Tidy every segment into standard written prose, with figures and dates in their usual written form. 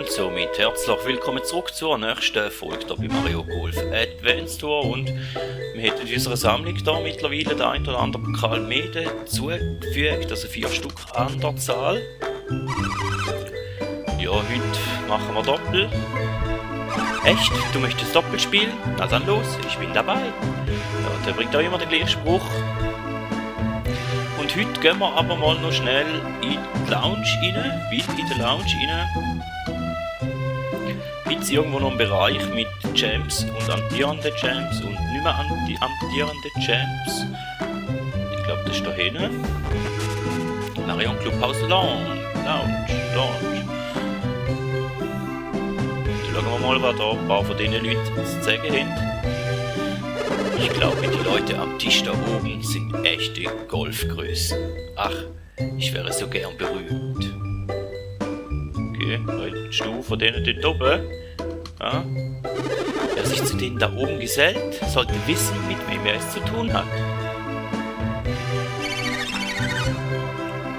Und somit herzlich willkommen zurück zur nächsten Folge hier bei Mario Golf Advance Tour. Und wir haben in unserer Sammlung hier mittlerweile den ein oder anderen Pokal mehr zugefügt, also 4 Stück an der Zahl. Ja, heute machen wir Doppel. Echt? Du möchtest Doppel spielen? Na dann los, ich bin dabei. Ja, der bringt auch immer den gleichen Spruch. Und heute gehen wir aber mal noch schnell in die Lounge rein, weit in die Lounge rein. Gibt es irgendwo noch einen Bereich mit Champs und amtierenden Champs und nicht mehr amtierenden Champs? Ich glaube, das ist da hinten. Marion Clubhouse Lounge. Schauen wir mal, was da ein paar von diesen Leuten zu sagen haben. Ich glaube, die Leute am Tisch da oben sind echte Golfgrößen. Ach, ich wäre so gern berühmt. Okay, ein Stuhl von denen dort oben. Ja. Wer sich zu denen da oben gesellt, sollte wissen, mit wem er es zu tun hat.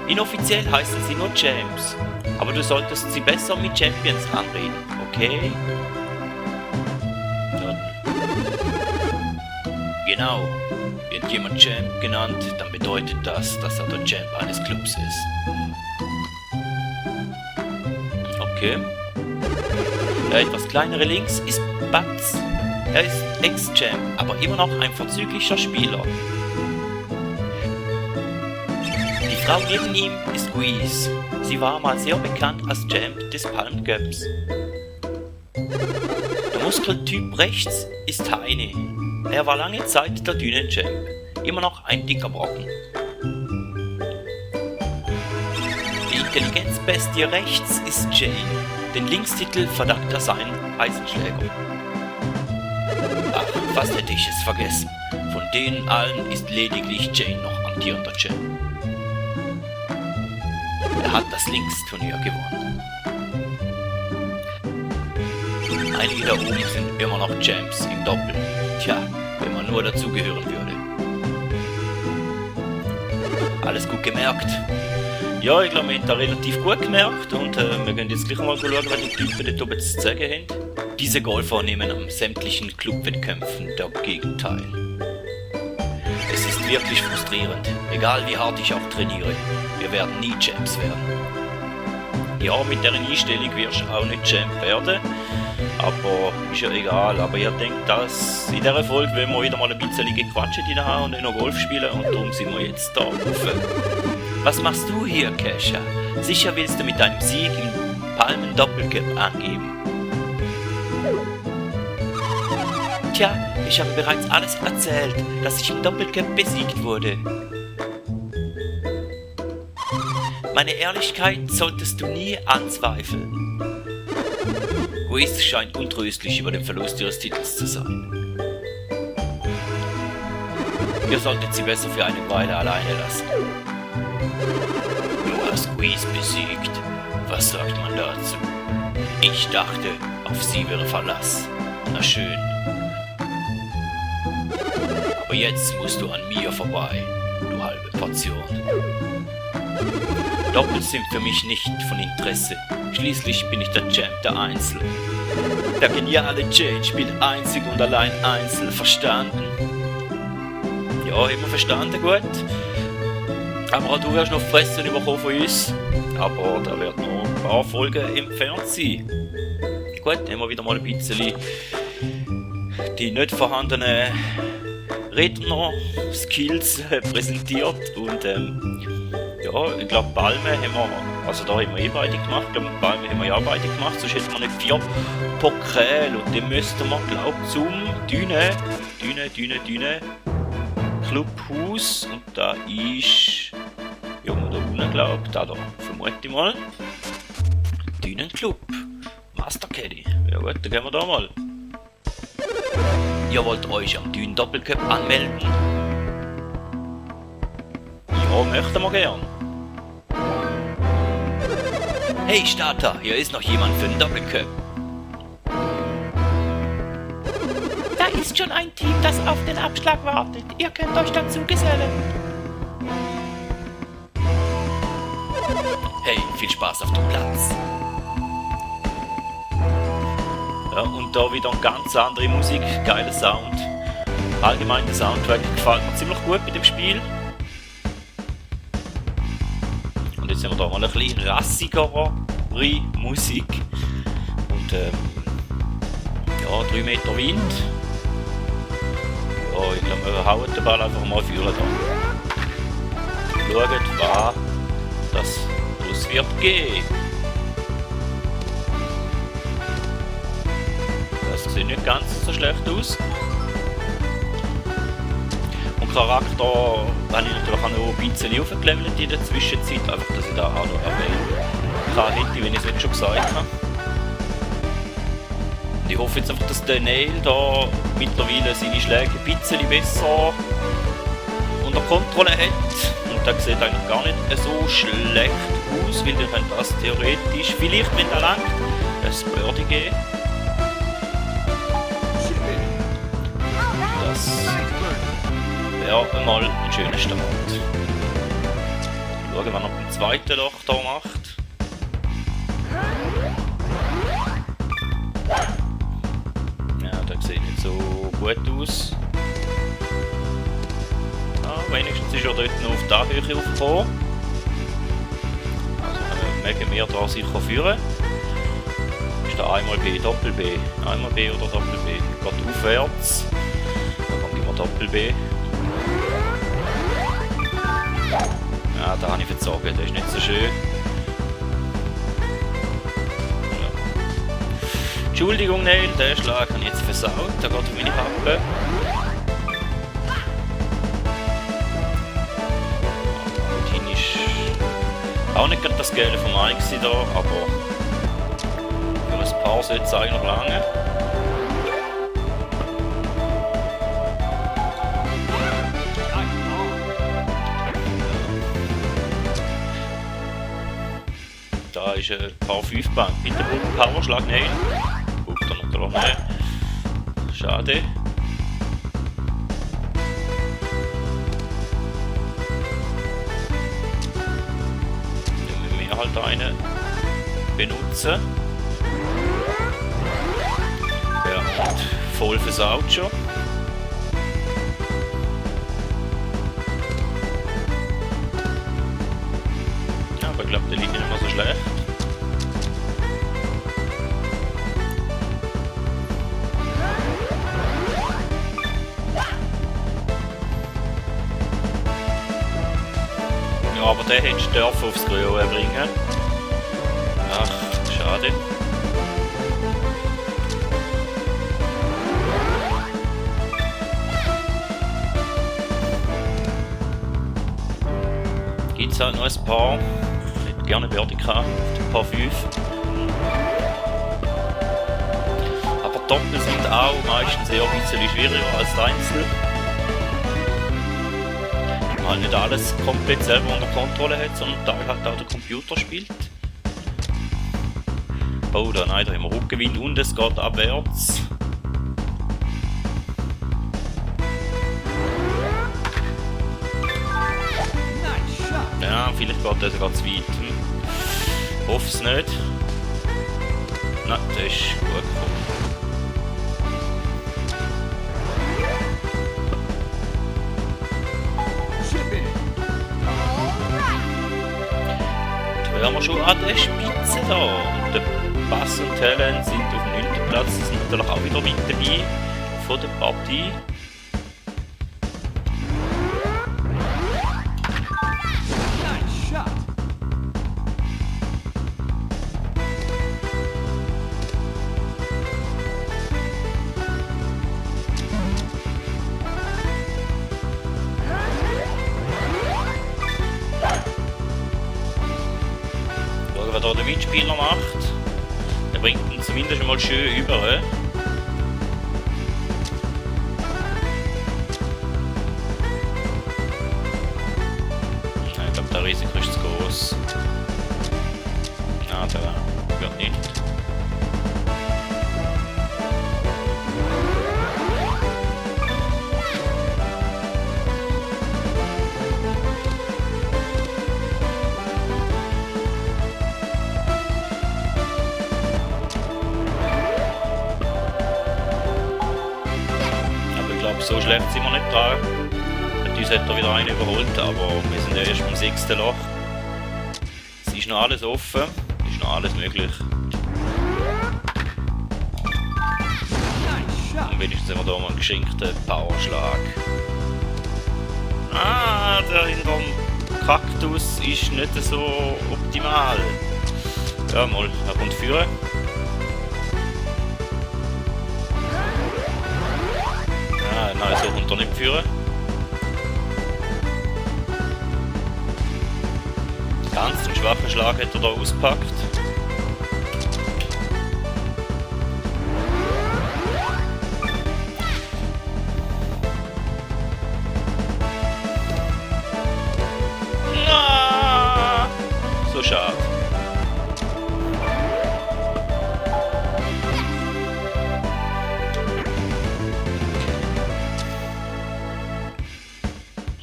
Inoffiziell heißen sie nur Champs, aber du solltest sie besser mit Champions anreden, okay? Genau, wird jemand Champ genannt, dann bedeutet das, dass er der Champ eines Clubs ist. Okay. Der etwas kleinere links ist Batz. Er ist Ex-Champ, aber immer noch ein vorzüglicher Spieler. Die Frau neben ihm ist Louise. Sie war mal sehr bekannt als Champ des Palm Cups. Der Muskeltyp rechts ist Heine. Er war lange Zeit der Dünen-Champ, immer noch ein dicker Brocken. Die Intelligenzbestie rechts ist Jane, den Linkstitel verdankt er seinen Eisenschläger. Ach, fast hätte ich es vergessen, von denen allen ist lediglich Jane noch amtierender Champ. Er hat das Linksturnier gewonnen. Einige da oben sind immer noch Champs im Doppel. Tja, wenn man nur dazugehören würde. Alles gut gemerkt? Ja, ich glaube, wir haben da relativ gut gemerkt und wir gehen jetzt gleich mal schauen, was die Typen dort oben zu sagen haben. Diese Golfer nehmen am sämtlichen Clubwettkämpfen der Gegenteil. Es ist wirklich frustrierend, egal wie hart ich auch trainiere. Wir werden nie Champs werden. Ja, mit der Einstellung wirst du auch nicht Champ werden. Aber ist ja egal, aber ihr denkt, dass in dieser Folge wollen wir wieder mal ein bisschen gequatscht haben und noch Golf spielen und darum sind wir jetzt da rauf. Was machst du hier, Kesha? Sicher willst du mit deinem Sieg im Palmen-Doppelcup angeben. Tja, ich habe bereits alles erzählt, dass ich im Doppelcup besiegt wurde. Meine Ehrlichkeit solltest du nie anzweifeln. Louise scheint untröstlich über den Verlust ihres Titels zu sein. Ihr solltet sie besser für eine Weile alleine lassen. Du hast Louise besiegt. Was sagt man dazu? Ich dachte, auf sie wäre Verlass. Na schön. Aber jetzt musst du an mir vorbei, du halbe Portion. Doppel sind für mich nicht von Interesse. Schließlich bin ich der Champ der Einzel. Der geniale Jane spielt einzig und allein Einzel. Verstanden? Ja, immer verstanden, gut. Aber auch du wirst noch Fressen bekommen von uns. Aber da wird noch ein paar Folgen entfernt sein. Gut, immer wieder mal ein bisschen die nicht vorhandenen Redner-Skills präsentiert. Und ja, ich glaube, Palme haben wir, also da haben wir beide gemacht. Ich glaube, Palme haben wir ja beide gemacht, sonst hätten wir nicht 4 Pokale. Und dann müssten wir, glaube ich, zum Düne Clubhaus. Und da ist, ja, da unten, glaube ich, da vermute ich mal. Dünenclub. Master Caddy. Ja gut, dann gehen wir da mal. Ihr wollt euch am Dünen Doppelcup anmelden? Ja, möchten wir gern. Hey Starter, hier ist noch jemand für den Doppelcup. Da ist schon ein Team, das auf den Abschlag wartet. Ihr könnt euch dazu gesellen. Hey, viel Spaß auf dem Platz. Ja, und da wieder eine ganz andere Musik, geiler Sound. Allgemein der Soundtrack gefällt mir ziemlich gut bei dem Spiel. Und jetzt haben wir da mal ein bisschen rassigere Musik. Und ja, 3 Meter Wind. Ja, ich glaube, wir hauen den Ball einfach mal führen da. Schaut, was das daraus wird gehen. Das sieht nicht ganz so schlecht aus. Und Charakter habe ich natürlich auch noch ein bisschen aufgelevelt in der Zwischenzeit, einfach dass ich da auch noch erwähnen hätte, wenn ich es schon gesagt habe. Und ich hoffe jetzt einfach, dass der Nail da mittlerweile seine Schläge ein bisschen besser unter Kontrolle hat. Und der sieht eigentlich gar nicht so schlecht aus, weil ihr könnt das theoretisch, vielleicht wenn er langt, ein Birdie geben. Das wäre mal ein schöner Start. Schauen, was er beim zweiten Loch da macht. Ja, das sieht nicht so gut aus. Ja, wenigstens ist er dort noch auf die Höhe aufgekommen. Also mögen wir da sicher führen. Ist da einmal B, Doppel B. Einmal B oder Doppel B. Geht aufwärts. Dann kommt immer Doppel B. Ja, da habe ich verzogen, das ist nicht so schön. Ja. Entschuldigung, Neil, den Schlag habe ich jetzt versaut, da geht auf meine Kappe. Martin ist auch nicht gerade das Gelbe vom Mike da, aber für ein Paar sollte es eigentlich noch lange. Da ist ein Paar 5 Bank. Bitte braucht einen Powerschlag. Nein. Braucht er natürlich nicht. Schade. Dann müssen wir halt einen benutzen. Ja, und voll versaut schon. Ja, aber ich glaube, der liegt nicht mehr so schlecht. Ja, aber der hätte dürfen aufs Grün bringen. Ach, schade. Gibt es halt noch ein paar. Ich hätte gerne Vertikal auf ein paar 5. Aber Doppel sind auch meistens eher ein bisschen schwieriger als Einzel. Weil halt nicht alles komplett selber unter Kontrolle hat, sondern Teil halt auch der Computer spielt. Oh, da, nein, da haben wir Rückenwind und es geht abwärts. Ja, vielleicht geht das sogar zu weit. Hoffe es nicht. Nein, das ist gut gekommen. Da wären wir schon an der Spitze da. Und der Bass und Helen sind auf dem 9. Platz, die sind natürlich auch wieder mit dabei von der Partie. Was da der Mitspieler macht, der bringt ihn zumindest mal schön über. Ich glaube, der Risiko ist zu groß. Ah, der wird nicht. so schlecht sind wir nicht dran. Bei uns hat er wieder einen überholt, aber wir sind ja erst beim 6. Loch. Es ist noch alles offen, es ist noch alles möglich. Und wenigstens haben wir hier mal einen geschenkten Powerschlag. Ah, der hinter dem Kaktus ist nicht so optimal. Ja, mal, er kommt führen. Ah, nein, so kommt er nicht führen. Ganz einen schwachen Schlag hat er da ausgepackt. Na, so schade.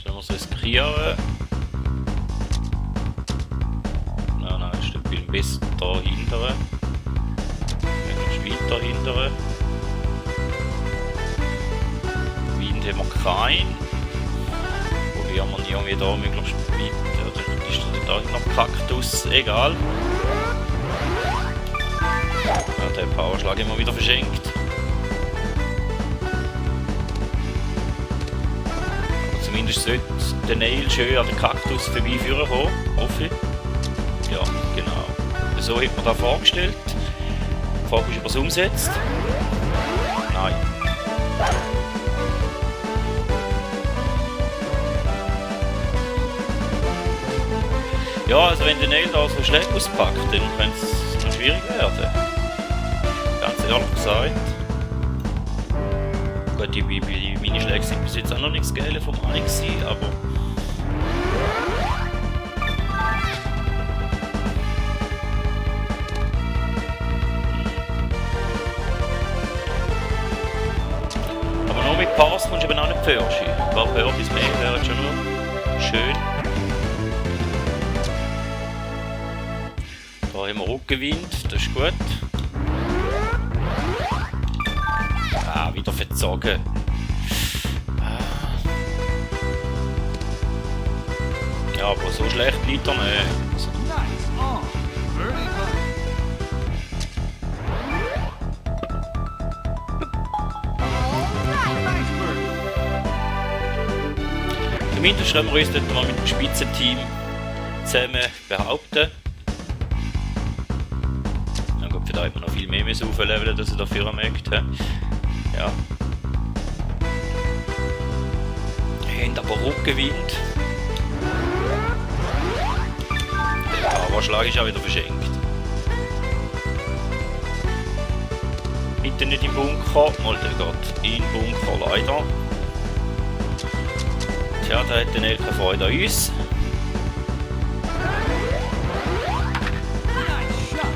Sollen wir es riskieren? Bis da hintere. Weiter hintere. Wind haben wir keinen. Probieren wir irgendwie da möglichst weit. Oder ist da noch Kaktus? Egal. Ja, den Powerschlag immer wieder verschenkt. Aber zumindest sollte der Nail schön an den Kaktus vorbeiführen kommen. Hoffe ich. Ja, genau. So hat man das vorgestellt. Die Frage ist, ob er es umsetzt. Nein. Ja, also wenn der Nail da so schlecht auspackt, dann könnte es noch schwierig werden. Ganz ehrlich gesagt. Gut, die Minischläge sind bis jetzt auch noch nichts Geiles vom Meinung gewesen, aber... Mit Pass kommst du eben auch nicht vorst. Ein paar Pörbis mehr wären schon noch schön. Da haben wir Rückenwind, das ist gut. Ah, wieder verzogen. Ja, aber so schlecht liegt er nicht. Zumindest können wir uns dort mal mit dem Spitzenteam zusammen behaupten. Na gut, für da hat man noch viel mehr aufleveln, dass er dafür möchte. Ja. Wir haben aber Rückenwind. Der Powerschlag ist auch wieder verschenkt. Bitte nicht im Bunker, mal der geht in den Bunker leider. Ja, da hat der Nail keine Freude an uns.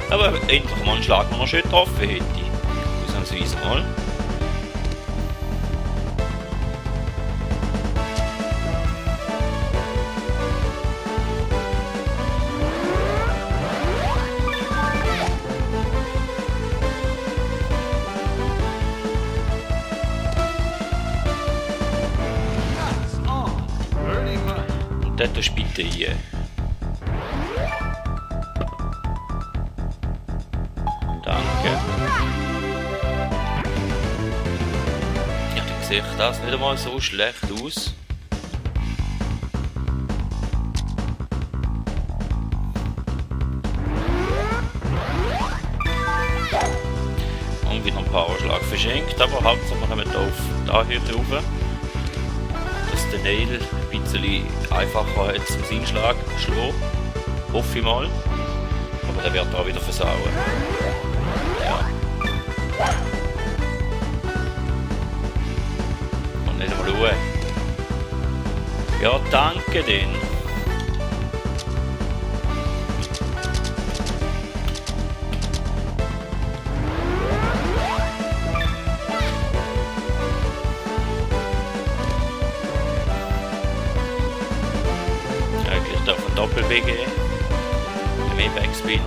Aber endlich mal einen Schlag, den er schön getroffen hätte. Ausnahmsweise mal. Dort spielt er hier. Danke. Ja, dann sehe ich das nicht einmal so schlecht aus. Und wieder ein Powerschlag verschenkt, aber Hauptsache wir kommen hier auf die Höhe rauf. Dass der Nail ein bisschen einfacher hat zum Einschlag schlagen. Hoffe ich mal. Aber der wird auch wieder versauen. Ja. Und nicht einmal schauen. Ja, danke denn. Auf einen Doppel-BG, mehr Backspin.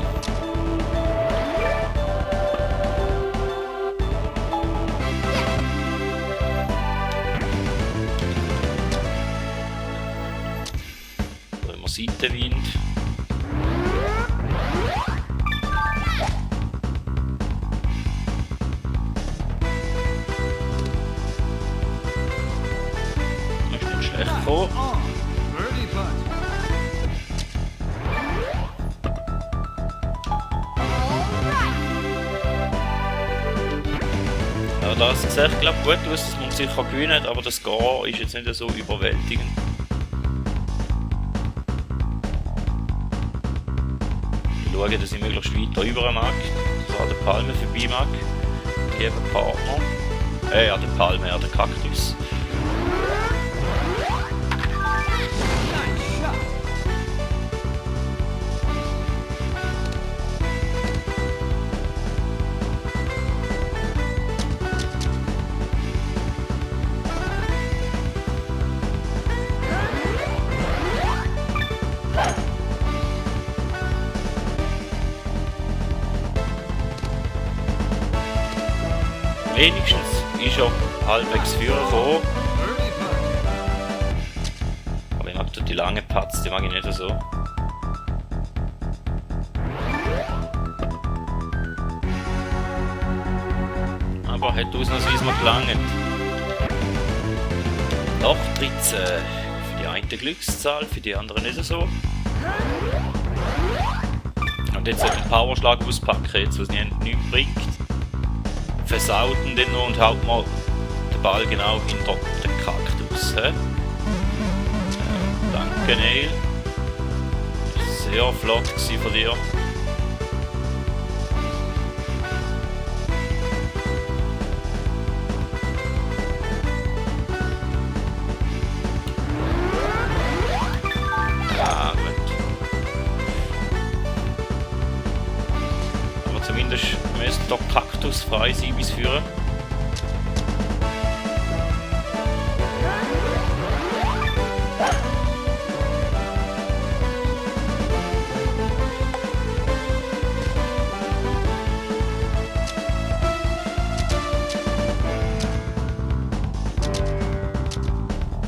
wir Seitenwind. Das ist nicht schlecht gekommen. Ja, das sieht glaube gut aus, dass man sich gewinnen kann, aber das Gar ist jetzt nicht so überwältigend. Ich schaue, dass ich möglichst weit rüber mag, dass ich an der Palme vorbei mag. Liebe Partner. An der Palme, an der Kaktus. Wenigstens ist er halbwegs führen gekommen. Aber ich mag die langen Putts, die mag ich nicht so. Aber hat ausnahmsweise mal gelangt. Doch 13. Für die eine Glückszahl, für die anderen nicht so. Und jetzt sollte ein Powerschlag auspacken, jetzt, was nichts bringt. Versaut ihn dann noch und haut mal den Ball genau hinter den Kaktus. Danke, Neil. Sehr flott von dir. Ja, gut. Aber zumindest müsste der Kaktus frei sein bis führen.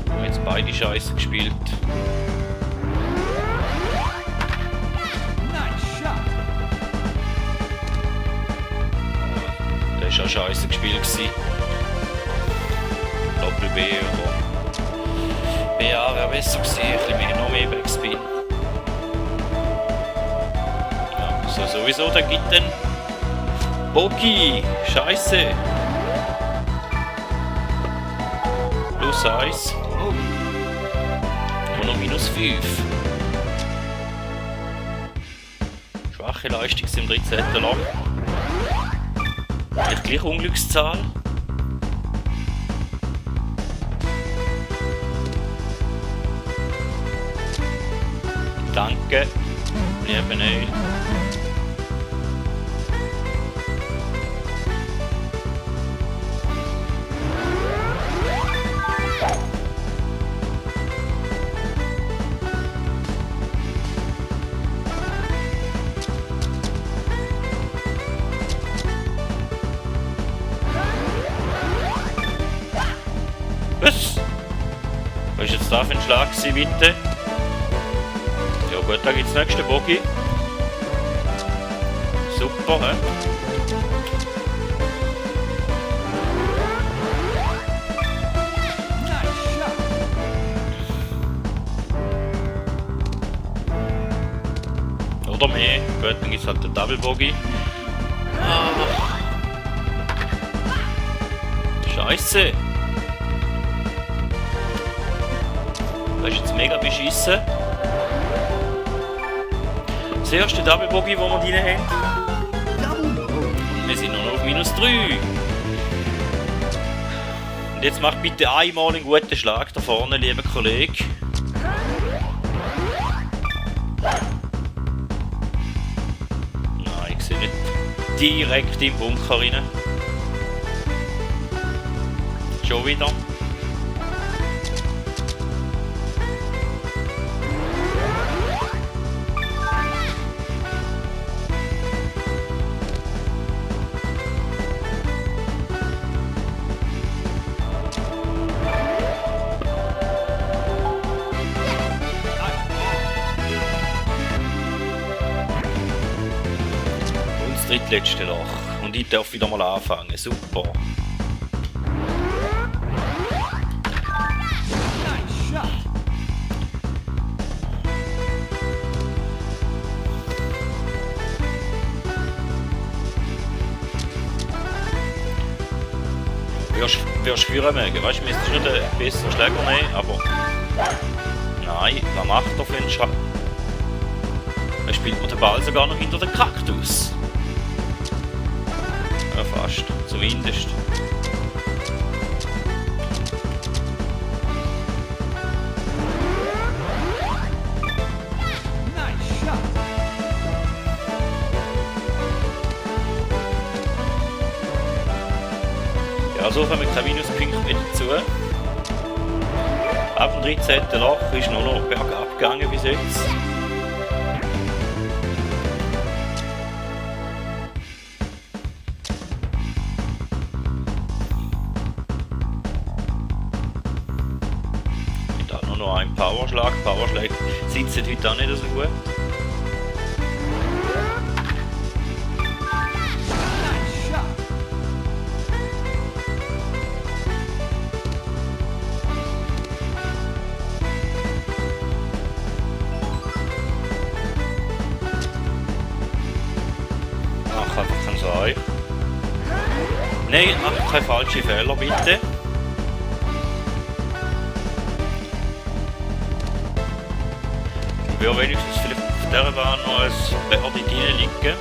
Wir haben jetzt beide Scheiße gespielt. Das war ja scheiße gespielt. Doppel B oder BA wäre besser gewesen, ein bisschen mehr, noch mehr Backspin. Ja, so sowieso, da gibt dann Bogi, scheiße. Plus 1. Und noch minus 5. Schwache Leistung im 13. Loch. Vielleicht gleich Unglückszahl. Danke, lieber Neil. Was? Was ist jetzt da für ein Schlag gewesen, bitte? Ja gut, da gibt's nächste Bogi. Super, hä? Oder mehr. Gut, dann gibt's halt den Double Bogi. Scheiße! Das ist jetzt mega beschissen. Das erste Double Bogi, das wir drin haben. Und wir sind nur noch auf minus 3. Und jetzt mach bitte einmal einen guten Schlag da vorne, lieber Kollege. Nein, ich sehe nicht direkt im Bunker rein. Schon wieder. drittletzte Loch. Und ich darf wieder mal anfangen. Super. Wirst du führen mögen, weißt du, müsstest nicht einen besseren Schläger nehmen, aber... Nein, was macht er für einen Schaden? Er spielt mir den Ball sogar noch hinter den Kaktus. Ja, fast, zumindest. Ja, so kommen keine Minuspunkte mehr dazu. Ab dem 13. Loch ist nur noch bergab gegangen bis jetzt. Mit auch nur noch ein Powerschlag. Powerschläge sitzen heute auch nicht so gut. Nein, mach keine falschen Fehler, bitte. Ich würde wenigstens vielleicht auf dieser Bahn noch ein Bärdi drin liegen.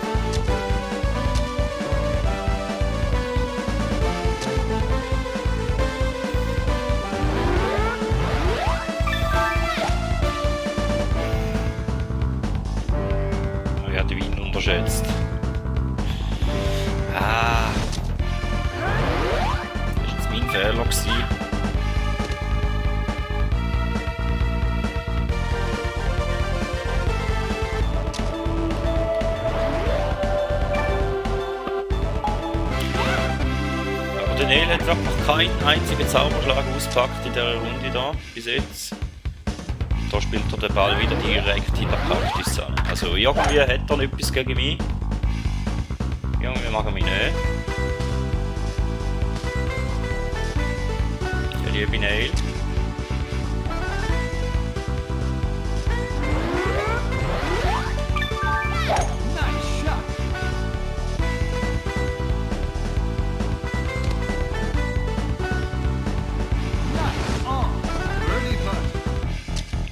Ich habe den Wein unterschätzt. Fehler gewesen. Aber der Neil hat wirklich keinen einzigen Zauberschlag ausgepackt in dieser Runde da, bis jetzt. Da spielt er den Ball wieder direkt in der Kaktus an. Also irgendwie hat er noch etwas gegen mich. Irgendwie machen wir nicht. Liebe Neil.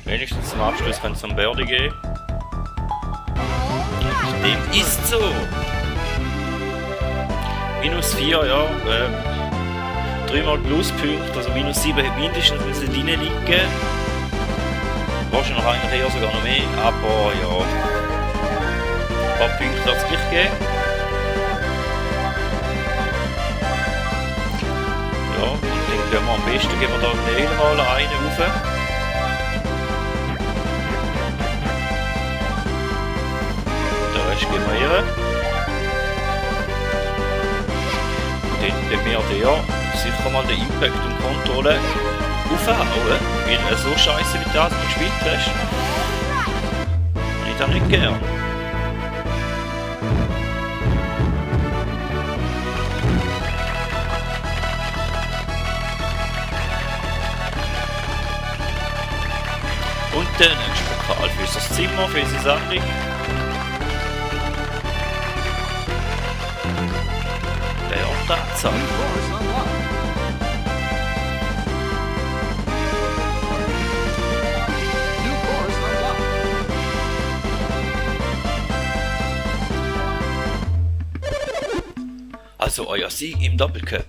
Wenigstens zum Abschluss kann es einen Birdie geben. Dem ist so. -4, ja. 3-mal Pluspunkte, also -7 hat mindestens müssen drin liegen. Wahrscheinlich eigentlich eher sogar noch mehr, aber ja. Ein paar Punkte hat es gleich gegeben. Ja, ich denke, wir am besten geben wir da den Neil mal einen rauf. Den Rest geben wir ihr. Und dann tun wir der sicher mal den Impact und Kontrolle aufhauen, weil er so scheiße wie das du gespielt hast. Ich das nicht gern. Und der nächste Pokal für das Zimmer, für unsere Sammlung. Der Tatsache. Also euer Sieg im Doppelcup.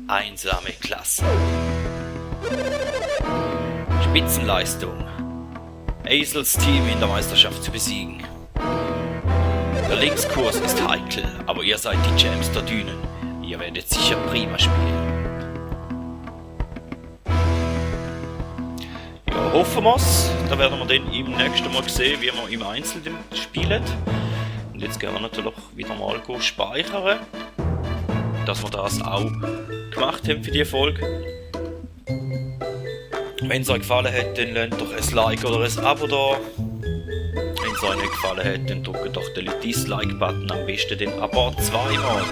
Einsame Klasse. Spitzenleistung. Azels Team in der Meisterschaft zu besiegen. Der Linkskurs ist heikel, aber ihr seid die Champs der Dünen. Ihr werdet sicher prima spielen. Ja, hoffen wir's. Da werden wir dann im nächsten Mal sehen, wie wir im Einzelnen spielen. Und jetzt gehen wir natürlich wieder mal speichern. Dass wir das auch gemacht haben für die Folge. Wenn es euch gefallen hat, dann lasst doch ein Like oder ein Abo da. Wenn es euch nicht gefallen hat, dann drückt doch den Dislike-Button, am besten den aber zweimal.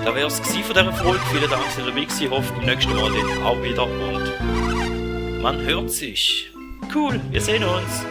Das wäre es von dieser Folge. Vielen Dank, dass ihr dabei gewesen. Ich hoffe, beim nächsten Mal dann auch wieder und man hört sich. Cool, wir sehen uns.